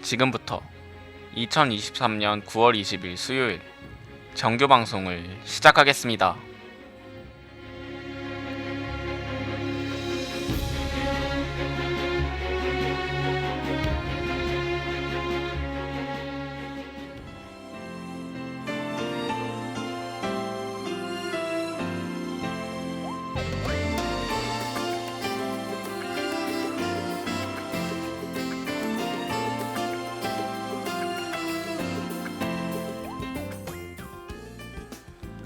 지금부터 2023년 9월 20일 수요일 정규 방송을 시작하겠습니다.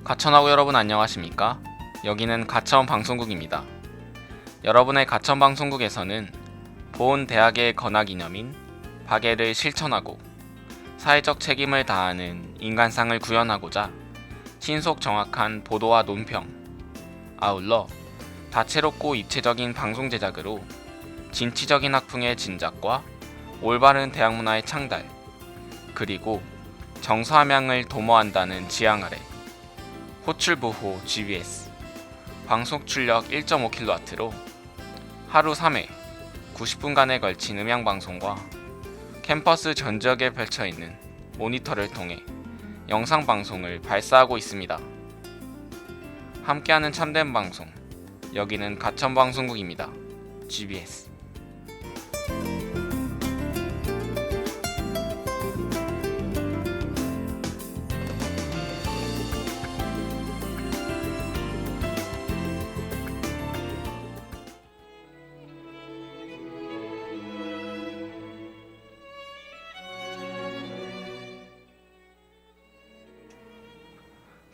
가천하고 여러분 안녕하십니까? 여기는 가천 방송국입니다. 여러분의 가천 방송국에서는 보은 대학의 건화기념인 박애를 실천하고 사회적 책임을 다하는 인간상을 구현하고자 신속 정확한 보도와 논평, 아울러 다채롭고 입체적인 방송 제작으로 진취적인 학풍의 진작과 올바른 대학 문화의 창달, 그리고 정서함양을 도모한다는 지향 아래 호출부호 GBS 방송 출력 1.5kW로 하루 3회 90분간에 걸친 음향방송과 캠퍼스 전 지역에 펼쳐있는 모니터를 통해 영상방송을 발사하고 있습니다. 함께하는 참된 방송, 여기는 가천방송국입니다. GBS.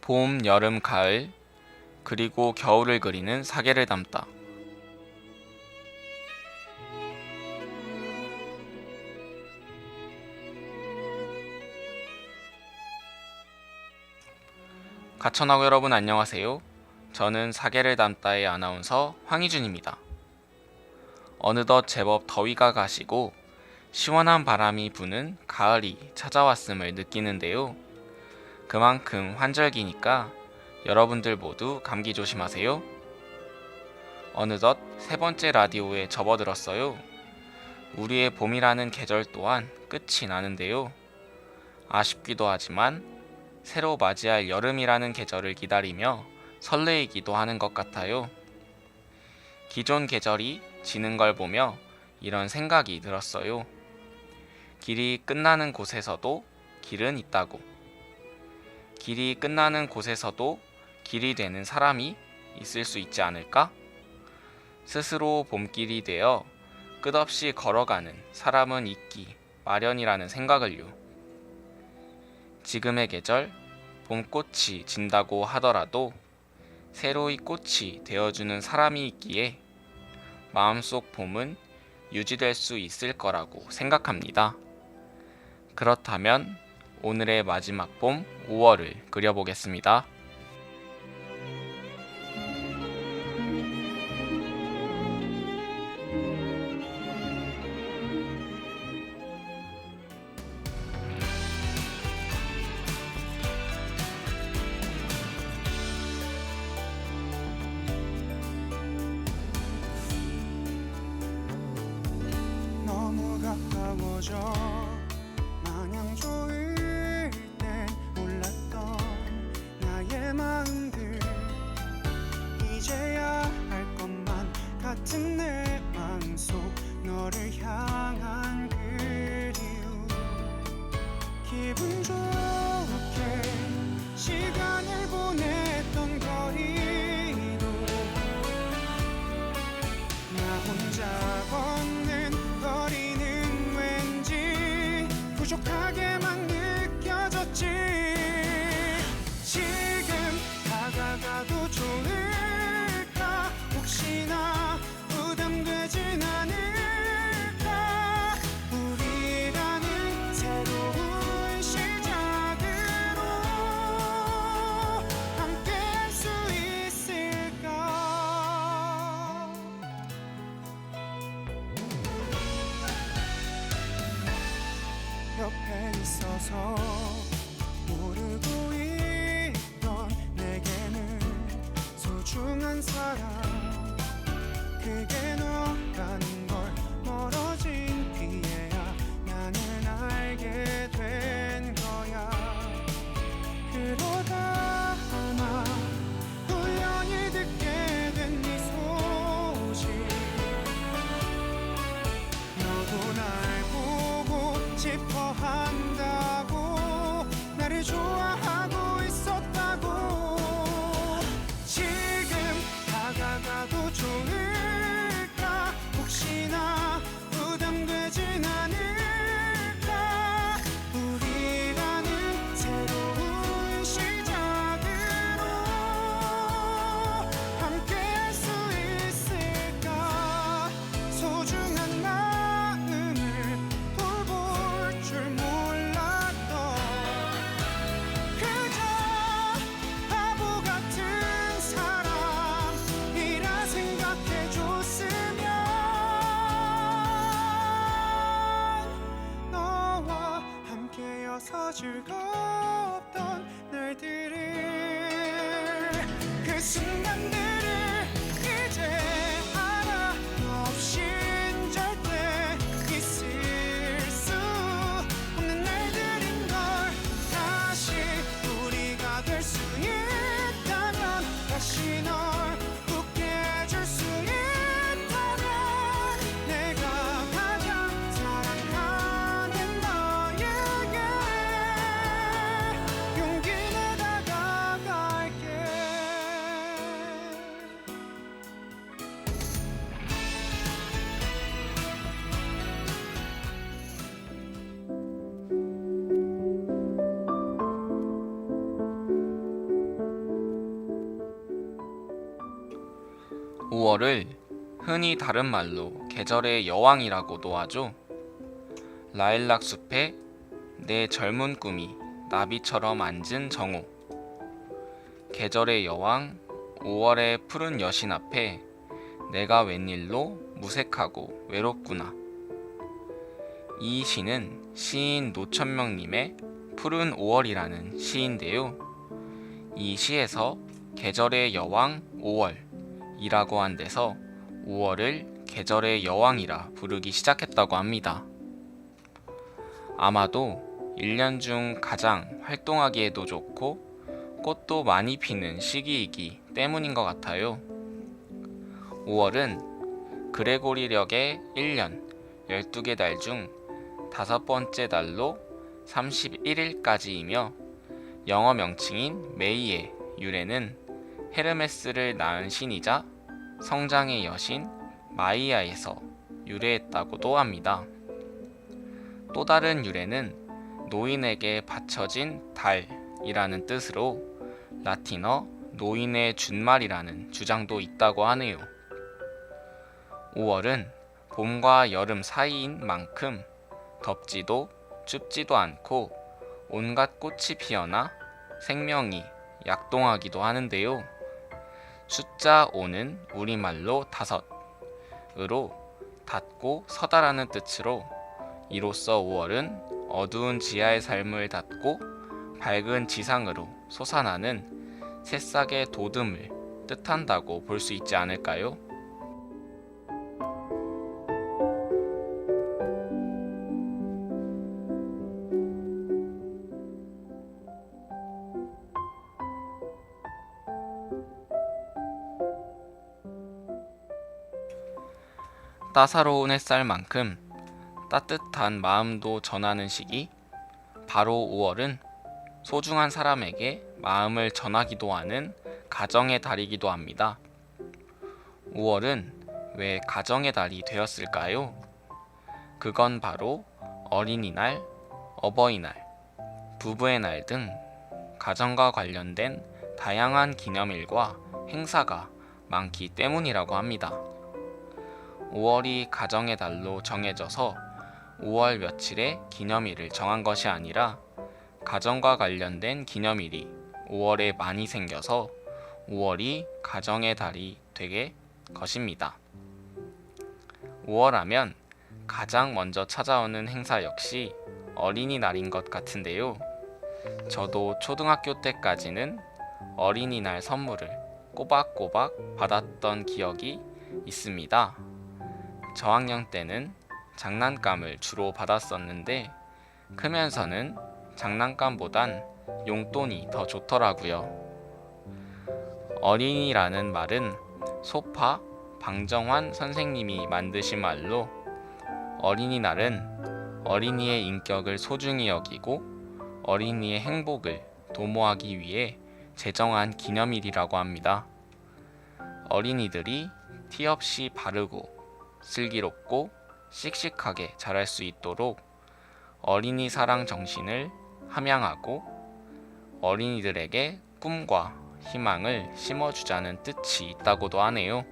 봄, 여름, 가을, 그리고 겨울을 그리는 사계를 담다. 가천하고 여러분 안녕하세요. 저는 사계를 담다의 아나운서 황희준입니다. 어느덧 제법 더위가 가시고 시원한 바람이 부는 가을이 찾아왔음을 느끼는데요. 그만큼 환절기니까 여러분들 모두 감기 조심하세요. 어느덧 세 번째 라디오에 접어들었어요. 우리의 봄이라는 계절 또한 끝이 나는데요. 아쉽기도 하지만 새로 맞이할 여름이라는 계절을 기다리며 설레이기도 하는 것 같아요. 기존 계절이 지는 걸 보며 이런 생각이 들었어요. 길이 끝나는 곳에서도 길은 있다고. 길이 끝나는 곳에서도 길이 되는 사람이 있을 수 있지 않을까? 스스로 봄길이 되어 끝없이 걸어가는 사람은 있기 마련이라는 생각을요. 지금의 계절, 봄꽃이 진다고 하더라도 새로이 꽃이 되어주는 사람이 있기에 마음속 봄은 유지될 수 있을 거라고 생각합니다. 그렇다면 오늘의 마지막 봄 5월을 그려보겠습니다. 너무 가까워져 마냥 좋을 땐 몰랐던 나의 마음들 이제야 할 것만 같은 내 마음속 너를 향한 그리움 기분 좋게 시간을 보냈던 거리도 나 혼자 걷는 거리는 왠지 부족하게만 느껴졌지. 지금 다가가도 좋을까? 혹시나 부담되진 않을까? 우리라는 새로운 시작으로 함께 할 수 있을까? 옆에 있어서 모르고 있던 내게는 소중한 사람 그게 너라는 걸 멀어진 뒤에야 나는 즐거웠던 날들을 그 순간들을 이제 알아 너 없인 절대 있을 수 없는 날들인 걸 다시 우리가 될 수 있다면 다시 널 웃게 해줄 수 있다면 내가 가장 사랑하는 너에게 용기 내 다가갈게. (5월을) 흔히 다른 말로 계절의 여왕이라고도 하죠. 라일락 숲에 내 젊은 꿈이 나비처럼 앉은 정오. 계절의 여왕 5월의 푸른 여신 앞에 내가 웬일로 무색하고 외롭구나. 이 시는 시인 노천명님의 푸른 5월이라는 시인데요. 이 시에서 계절의 여왕 5월이라고 한 데서 5월을 계절의 여왕이라 부르기 시작했다고 합니다. 아마도 1년 중 가장 활동하기에도 좋고 꽃도 많이 피는 시기이기 때문인 것 같아요. 5월은 그레고리력의 1년 12개 달 중 5번째 달로 31일까지이며 영어 명칭인 메이의 유래는 헤르메스를 낳은 신이자 성장의 여신 마이아에서 유래했다고도 합니다. 또 다른 유래는 노인에게 바쳐진 달이라는 뜻으로 라틴어 노인의 준말이라는 주장도 있다고 하네요. 5월은 봄과 여름 사이인 만큼 덥지도 춥지도 않고 온갖 꽃이 피어나 생명이 약동하기도 하는데요. 숫자 5는 우리말로 5으로 닫고 서다라는 뜻으로 이로써 5월은 어두운 지하의 삶을 닫고 밝은 지상으로 솟아나는 새싹의 돋음을 뜻한다고 볼 수 있지 않을까요? 따사로운 햇살만큼 따뜻한 마음도 전하는 시기, 바로 5월은 소중한 사람에게 마음을 전하기도 하는 가정의 달이기도 합니다. 5월은 왜 가정의 달이 되었을까요? 그건 바로 어린이날, 어버이날, 부부의 날 등 가정과 관련된 다양한 기념일과 행사가 많기 때문이라고 합니다. 5월이 가정의 달로 정해져서 5월 며칠에 기념일을 정한 것이 아니라 가정과 관련된 기념일이 5월에 많이 생겨서 5월이 가정의 달이 되게 것입니다. 5월 하면 가장 먼저 찾아오는 행사 역시 어린이날인 것 같은데요. 저도 초등학교 때까지는 어린이날 선물을 꼬박꼬박 받았던 기억이 있습니다. 저학년 때는 장난감을 주로 받았었는데 크면서는 장난감보단 용돈이 더 좋더라고요. 어린이라는 말은 소파 방정환 선생님이 만드신 말로 어린이날은 어린이의 인격을 소중히 여기고 어린이의 행복을 도모하기 위해 제정한 기념일이라고 합니다. 어린이들이 티 없이 바르고 슬기롭고 씩씩하게 자랄 수 있도록 어린이 사랑 정신을 함양하고 어린이들에게 꿈과 희망을 심어주자는 뜻이 있다고도 하네요.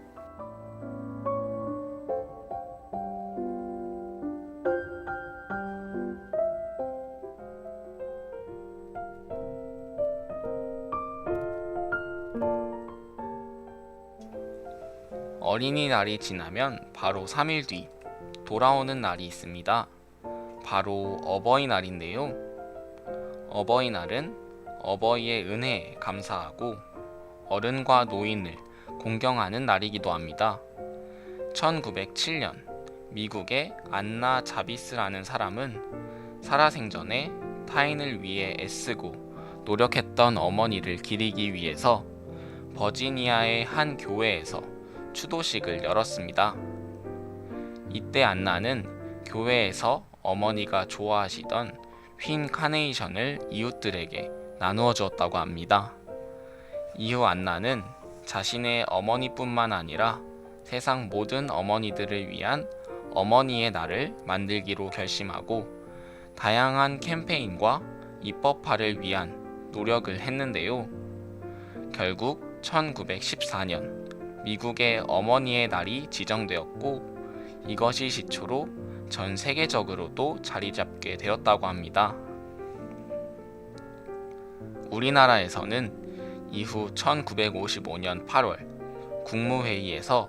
어린이날이 지나면 바로 3일 뒤 돌아오는 날이 있습니다. 바로 어버이날인데요. 어버이날은 어버이의 은혜에 감사하고 어른과 노인을 공경하는 날이기도 합니다. 1907년 미국의 안나 자비스라는 사람은 살아생전에 타인을 위해 애쓰고 노력했던 어머니를 기리기 위해서 버지니아의 한 교회에서 추도식을 열었습니다. 이때 안나는 교회에서 어머니가 좋아하시던 휜 카네이션을 이웃들에게 나누어 주었다고 합니다. 이후 안나는 자신의 어머니뿐만 아니라 세상 모든 어머니들을 위한 어머니의 날을 만들기로 결심하고 다양한 캠페인과 입법화를 위한 노력을 했는데요. 결국 1914년 미국의 어머니의 날이 지정되었고 이것이 시초로 전 세계적으로도 자리 잡게 되었다고 합니다. 우리나라에서는 이후 1955년 8월 국무회의에서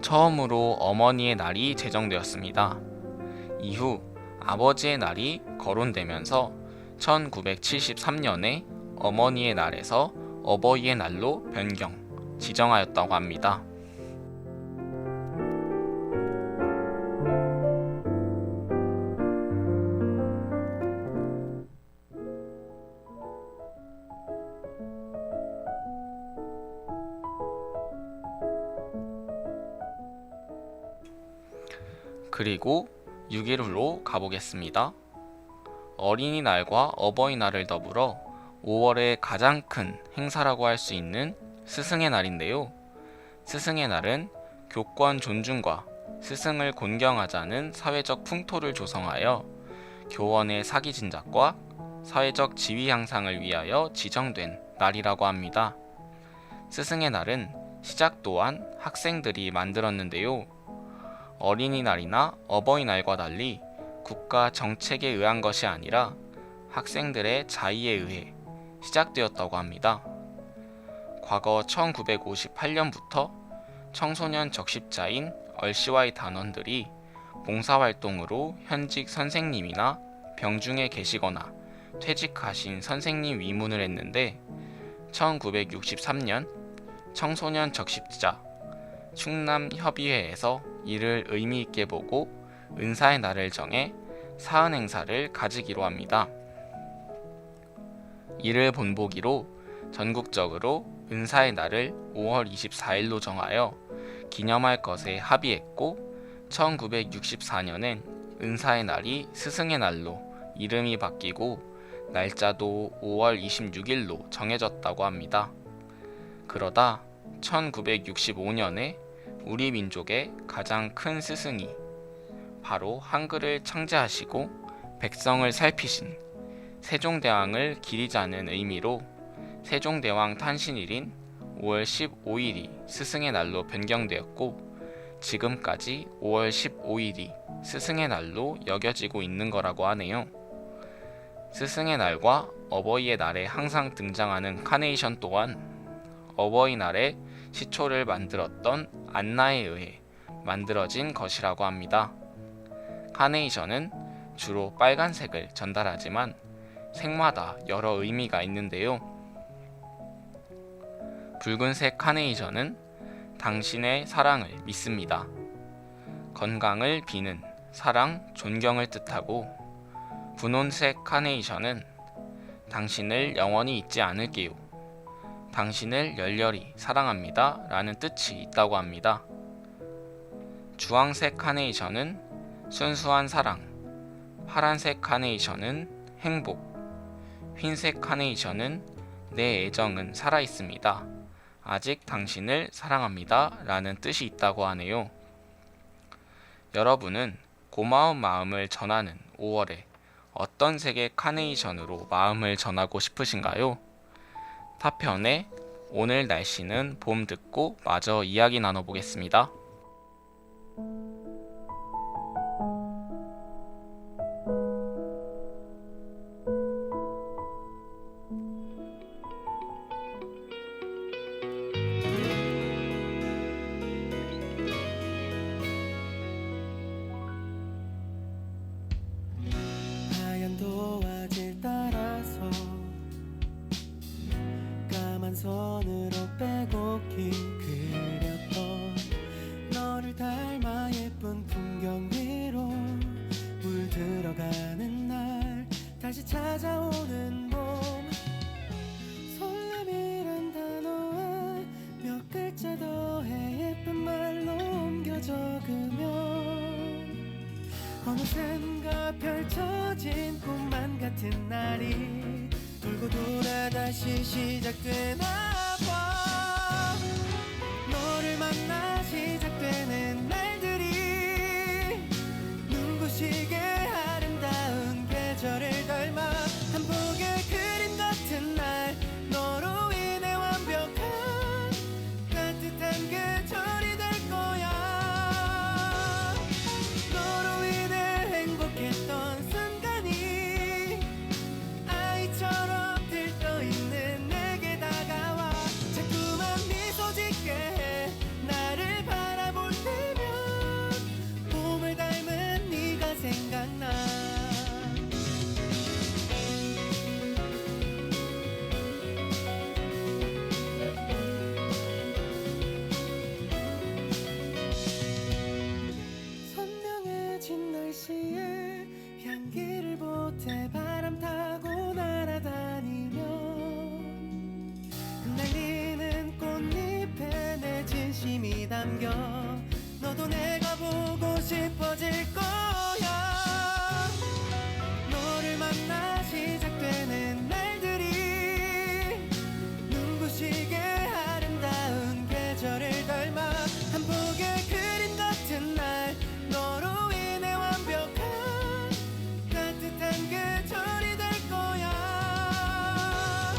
처음으로 어머니의 날이 제정되었습니다. 이후 아버지의 날이 거론되면서 1973년에 어머니의 날에서 어버이의 날로 변경, 지정하였다고 합니다. 그리고 6일로 가보겠습니다. 어린이날과 어버이날을 더불어 5월의 가장 큰 행사라고 할 수 있는 스승의 날인데요. 스승의 날은 교권 존중과 스승을 존경하자는 사회적 풍토를 조성하여 교원의 사기 진작과 사회적 지위 향상을 위하여 지정된 날이라고 합니다. 스승의 날은 시작 또한 학생들이 만들었는데요. 어린이날이나 어버이날과 달리 국가 정책에 의한 것이 아니라 학생들의 자의에 의해 시작되었다고 합니다. 과거 1958년부터 청소년 적십자인 얼씨와의 단원들이 봉사활동으로 현직 선생님이나 병중에 계시거나 퇴직하신 선생님 위문을 했는데 1963년 청소년 적십자 충남협의회에서 이를 의미 있게 보고 은사의 날을 정해 사은 행사를 가지기로 합니다. 이를 본보기로 전국적으로 은사의 날을 5월 24일로 정하여 기념할 것에 합의했고 1964년엔 은사의 날이 스승의 날로 이름이 바뀌고 날짜도 5월 26일로 정해졌다고 합니다. 그러다 1965년에 우리 민족의 가장 큰 스승이 바로 한글을 창제하시고 백성을 살피신 세종대왕을 기리자는 의미로 세종대왕 탄신일인 5월 15일이 스승의 날로 변경되었고 지금까지 5월 15일이 스승의 날로 여겨지고 있는 거라고 하네요. 스승의 날과 어버이의 날에 항상 등장하는 카네이션 또한 어버이날에 시초를 만들었던 안나에 의해 만들어진 것이라고 합니다. 카네이션은 주로 빨간색을 전달하지만 색마다 여러 의미가 있는데요. 붉은색 카네이션은 당신의 사랑을 믿습니다. 건강을 비는 사랑, 존경을 뜻하고 분홍색 카네이션은 당신을 영원히 잊지 않을게요. 당신을 열렬히 사랑합니다 라는 뜻이 있다고 합니다. 주황색 카네이션은 순수한 사랑, 파란색 카네이션은 행복, 흰색 카네이션은 내 애정은 살아있습니다. 아직 당신을 사랑합니다 라는 뜻이 있다고 하네요. 여러분은 고마운 마음을 전하는 5월에 어떤 색의 카네이션으로 마음을 전하고 싶으신가요? 타편의 오늘 날씨는 봄 듣고 마저 이야기 나눠보겠습니다. 하얀 도화지를 따라서 손으로 빼곡히 그렸던 너를 닮아 예쁜 풍경 위로 물들어가는 날 다시 찾아오는 봄 설렘이란 단어에 몇 글자 더해 예쁜 말로 옮겨 적으면 어느샌가 펼쳐진 꿈만 같은 날이 돌고 돌아 다시 시작되나 봐 너를 만나 시작되는 날들이 눈부시게 아름다운 계절을 닮아 한복의 그림 같은 날 너로 인해 완벽한 따뜻한 계절이 될 거야 너로 인해 행복했던 순간이 아이처럼 들떠있는 내게 다가와 자꾸만 미소 짓게 해 나를 바라볼 때면 봄을 닮은 네가 생각나 선명해진 날씨에 향기를 보태 바람 타고 날아다니면 흩날리는 꽃잎에 내 진심이 담겨 너도 내가 보고 싶어질 거야 너를 만나 시작되는 날들이 눈부시게 아름다운 계절을 닮아 한복의 그림 같은 날 너로 인해 완벽한 따뜻한 계절이 될 거야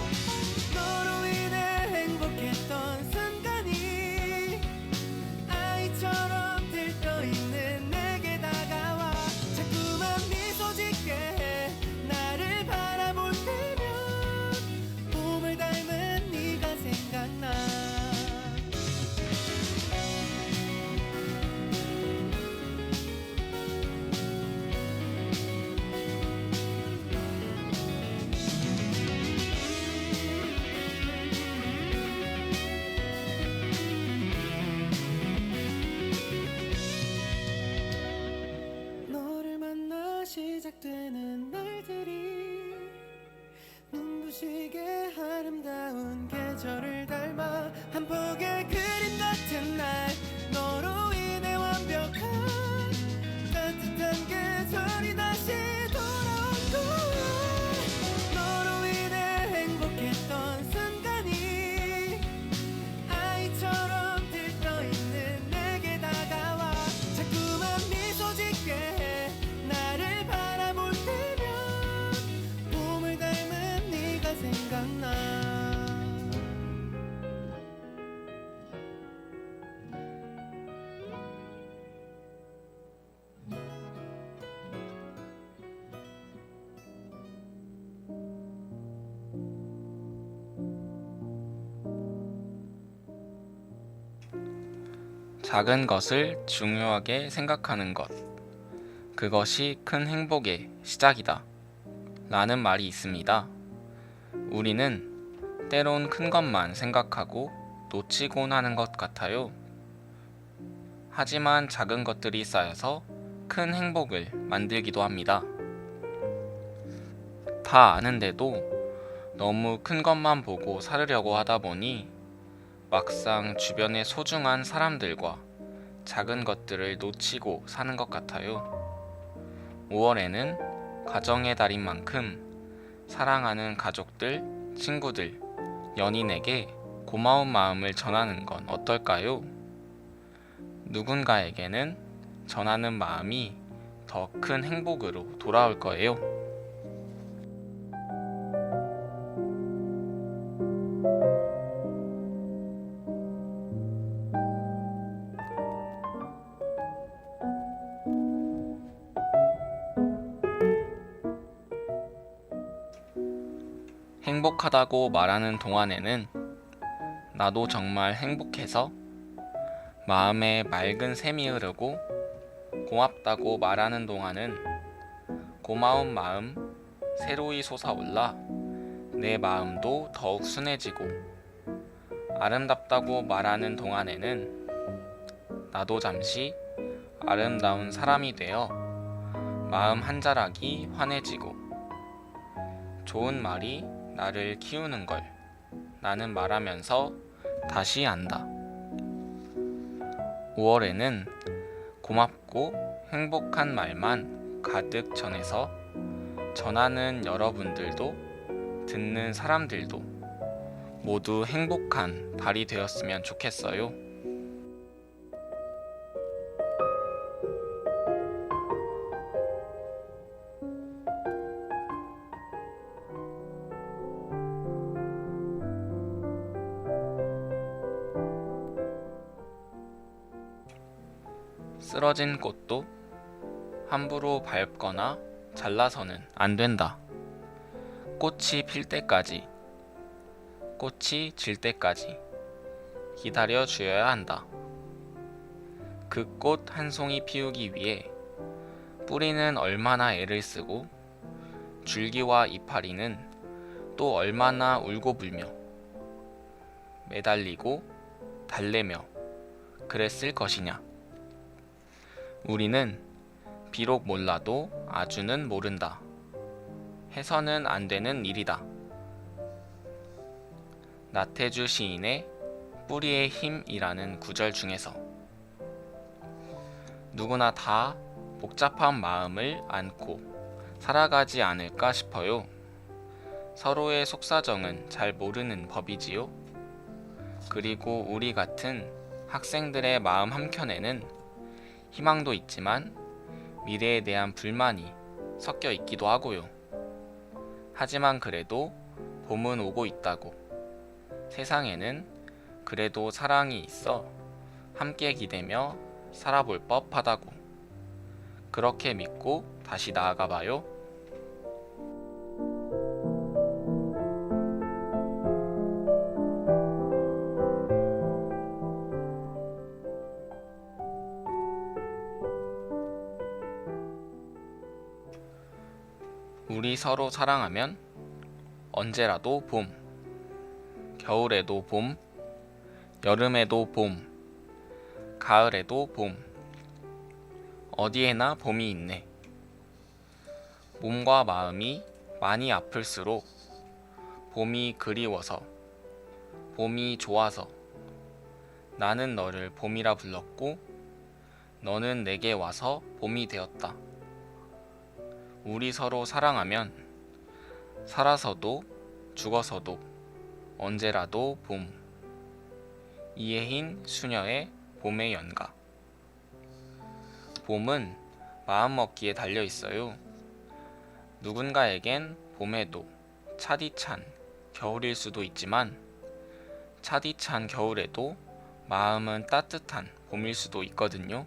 너로 인해 행복했던 순간이 아이처럼 들떠있는 내게 다가와 자꾸만 미소 짓게 해 나를 바라볼 때면 봄을 닮은 네가 생각나 너를 만나 시작되는 날들이 눈부시게 아름다운 계절을 닮아 한복의 그림 같은 날 너로 인해 완벽한 따뜻한 계절이 다시 돌아온 거야 너로 인해 행복했던 순간이 아이처럼 들떠있는 내게 다가와 자꾸만 미소 짓게 해 나를 바라볼 때면 봄을 닮은 네가 생각나 작은 것을 중요하게 생각하는 것. 그것이 큰 행복의 시작이다. 라는 말이 있습니다. 우리는 때론 큰 것만 생각하고 놓치곤 하는 것 같아요. 하지만 작은 것들이 쌓여서 큰 행복을 만들기도 합니다. 다 아는데도 너무 큰 것만 보고 살으려고 하다 보니 막상 주변의 소중한 사람들과 작은 것들을 놓치고 사는 것 같아요. 5월에는 가정의 달인 만큼 사랑하는 가족들, 친구들, 연인에게 고마운 마음을 전하는 건 어떨까요? 누군가에게는 전하는 마음이 더 큰 행복으로 돌아올 거예요. 행복하다고 말하는 동안에는 나도 정말 행복해서 마음에 맑은 샘이 흐르고 고맙다고 말하는 동안은 고마운 마음 새로이 솟아올라 내 마음도 더욱 순해지고 아름답다고 말하는 동안에는 나도 잠시 아름다운 사람이 되어 마음 한 자락이 환해지고 좋은 말이 나를 키우는 걸 나는 말하면서 다시 안다. 5월에는 고맙고 행복한 말만 가득 전해서 전하는 여러분들도 듣는 사람들도 모두 행복한 달이 되었으면 좋겠어요. 쓰러진 꽃도 함부로 밟거나 잘라서는 안 된다. 꽃이 필 때까지, 꽃이 질 때까지 기다려 주어야 한다. 그 꽃 한 송이 피우기 위해 뿌리는 얼마나 애를 쓰고 줄기와 이파리는 또 얼마나 울고불며 매달리고 달래며 그랬을 것이냐. 우리는 비록 몰라도 아주는 모른다. 해서는 안 되는 일이다. 나태주 시인의 뿌리의 힘이라는 구절 중에서 누구나 다 복잡한 마음을 안고 살아가지 않을까 싶어요. 서로의 속사정은 잘 모르는 법이지요. 그리고 우리 같은 학생들의 마음 한켠에는 희망도 있지만 미래에 대한 불만이 섞여 있기도 하고요. 하지만 그래도 봄은 오고 있다고, 세상에는 그래도 사랑이 있어 함께 기대며 살아볼 법하다고, 그렇게 믿고 다시 나아가 봐요. 우리 서로 사랑하면 언제라도 봄, 겨울에도 봄, 여름에도 봄, 가을에도 봄, 어디에나 봄이 있네. 몸과 마음이 많이 아플수록 봄이 그리워서, 봄이 좋아서 나는 너를 봄이라 불렀고 너는 내게 와서 봄이 되었다. 우리 서로 사랑하면 살아서도 죽어서도 언제라도 봄. 이혜인 수녀의 봄의 연가. 봄은 마음먹기에 달려있어요. 누군가에겐 봄에도 차디찬 겨울일 수도 있지만 차디찬 겨울에도 마음은 따뜻한 봄일 수도 있거든요.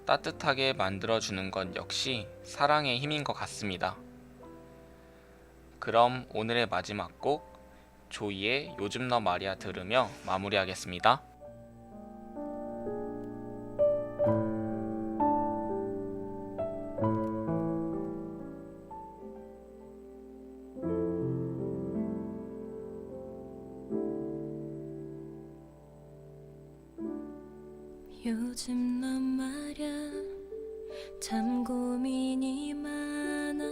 따뜻하게 만들어주는 건 역시 사랑의 힘인 것 같습니다. 그럼 오늘의 마지막 곡 조이의 요즘 너 말이야 들으며 마무리하겠습니다. 요즘 넌 말야 참 고민이 많아.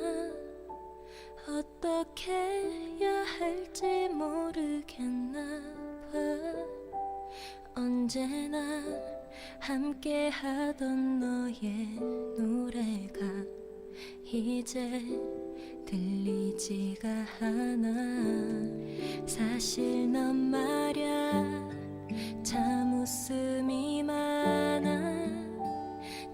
어떻게 해야 할지 모르겠나 봐. 언제나 함께 하던 너의 노래가 이제 들리지가 않아. 사실 넌 말야 참 웃음이 많아.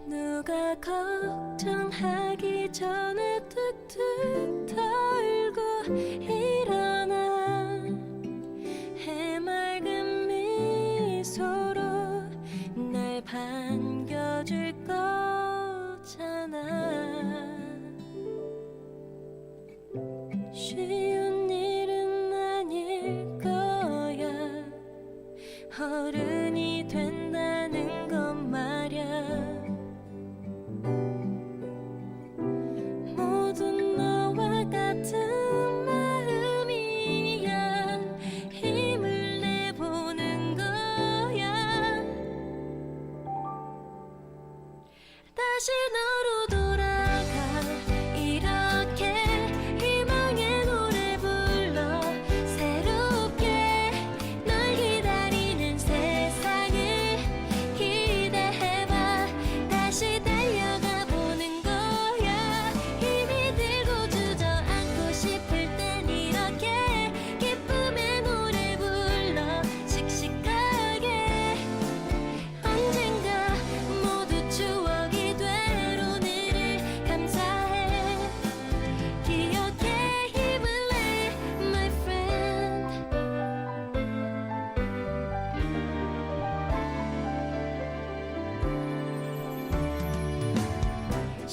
누가 걱정하기 전에 툭툭 털고 일어나. 해맑은 미소로 날 반겨줄 거잖아. 쉬운 일은 아닐 거야. 어른이 된다는 건 말야. 모두 너와 같은 마음이야. 힘을 내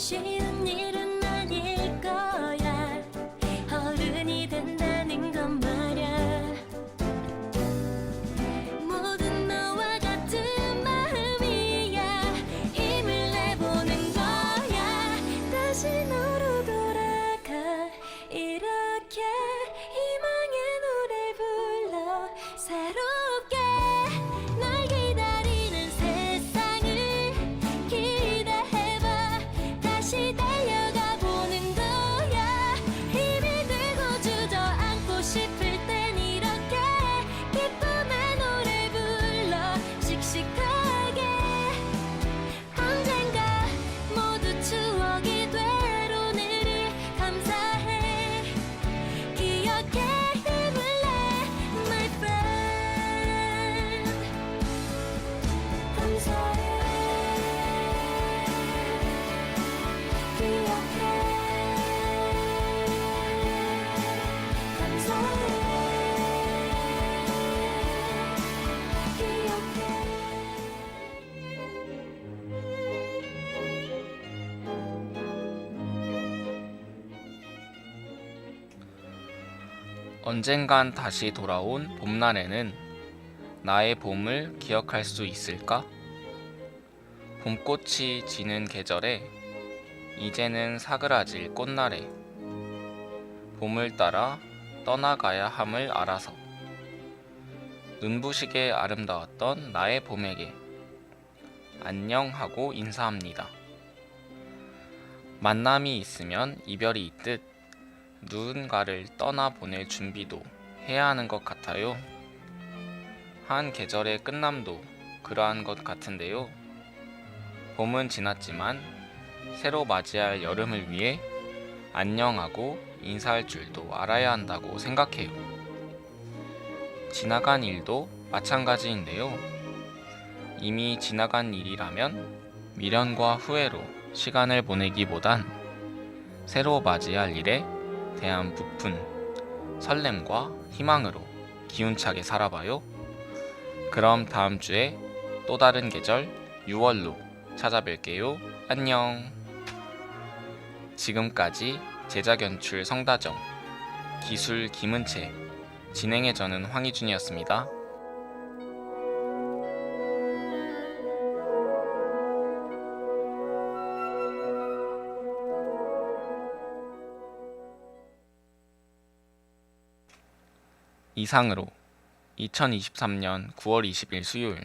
쉬운 일은 아닐 거야. 어른이 된다는 건 말야. 모든 너와 같은 마음이야. 힘을 내보는 거야. 다시 너로 돌아가. 이렇게 희망의 노래 불러 새롭게 널 기다리는 세상을 기대해봐. 다시 달려가 보는 거야. 힘이 들고 주저앉고 싶을 땐 이렇게 기쁨의 노래 불러 씩씩하게. 언젠가 모두 추억이 될 오늘을 감사해. 기억해 힘을 내 my friend. 감사해. 기억해. 감사해. 기억해. 언젠간 다시 돌아온 봄날에는 나의 봄을 기억할 수 있을까? 봄꽃이 지는 계절에 이제는 사그라질 꽃날에 봄을 따라 떠나가야 함을 알아서 눈부시게 아름다웠던 나의 봄에게 안녕하고 인사합니다. 만남이 있으면 이별이 있듯 누군가를 떠나보낼 준비도 해야 하는 것 같아요. 한 계절의 끝남도 그러한 것 같은데요. 봄은 지났지만 새로 맞이할 여름을 위해 안녕하고 인사할 줄도 알아야 한다고 생각해요. 지나간 일도 마찬가지인데요. 이미 지나간 일이라면 미련과 후회로 시간을 보내기보단 새로 맞이할 일에 대한 부푼 설렘과 희망으로 기운차게 살아봐요. 그럼 다음 주에 또 다른 계절 6월로 찾아뵐게요. 안녕. 지금까지 제작연출 성다정, 기술 김은채, 진행의 저는 황희준이었습니다. 이상으로 2023년 9월 20일 수요일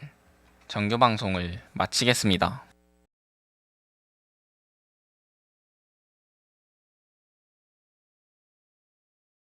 정규 방송을 마치겠습니다.